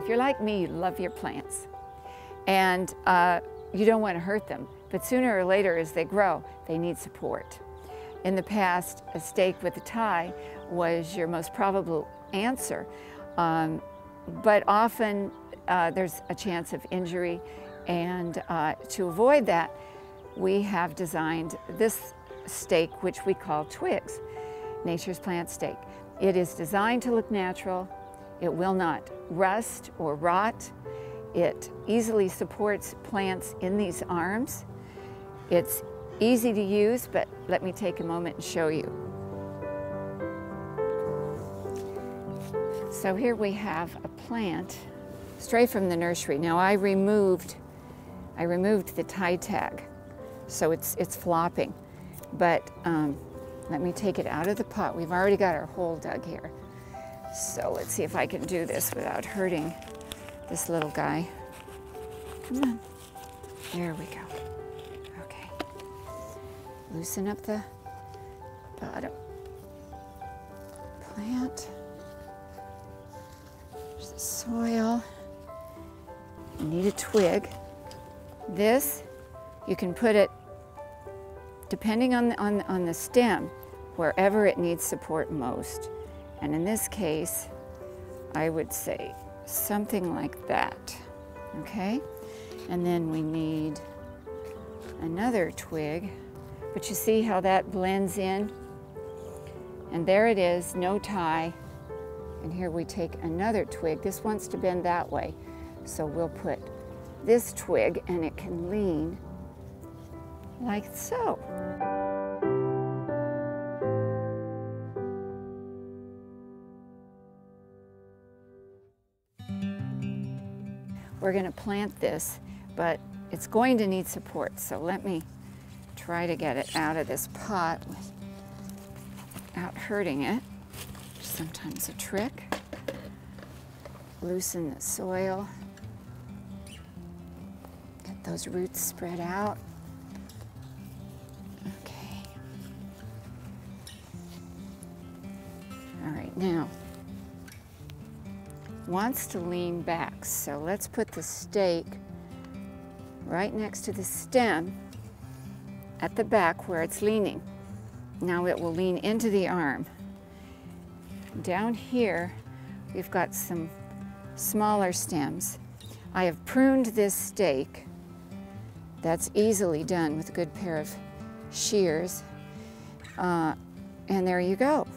you're like me, you love your plants, and you don't want to hurt them, but sooner or later as they grow, they need support. In the past, a stake with a tie was your most probable answer, but often there's a chance of injury, and to avoid that, we have designed this stake, which we call Twigs, Nature's Plant Stake. It is designed to look natural. It will not rust or rot. It easily supports plants in these arms. It's easy to use, but let me take a moment and show you. So here we have a plant straight from the nursery. Now I removed the tie tag, so it's flopping. But let me take it out of the pot. We've already got our hole dug here. So let's see if I can do this without hurting this little guy. Come on. There we go. Okay. Loosen up the bottom plant. There's the soil. You need a twig. This, you can put it, depending on the stem, wherever it needs support most. And in this case, I would say something like that, okay? And then we need another twig, but you see how that blends in? And there it is, no tie. And here we take another twig. This wants to bend that way, so we'll put this twig and it can lean like so. We're going to plant this, but it's going to need support, so let me try to get it out of this pot without hurting it. Sometimes a trick. Loosen the soil. Get those roots spread out. Okay. All right, now, wants to lean back, so let's put the stake right next to the stem at the back where it's leaning. Now it will lean into the arm. Down here, we've got some smaller stems. I have pruned this stake. That's easily done with a good pair of shears. And there you go.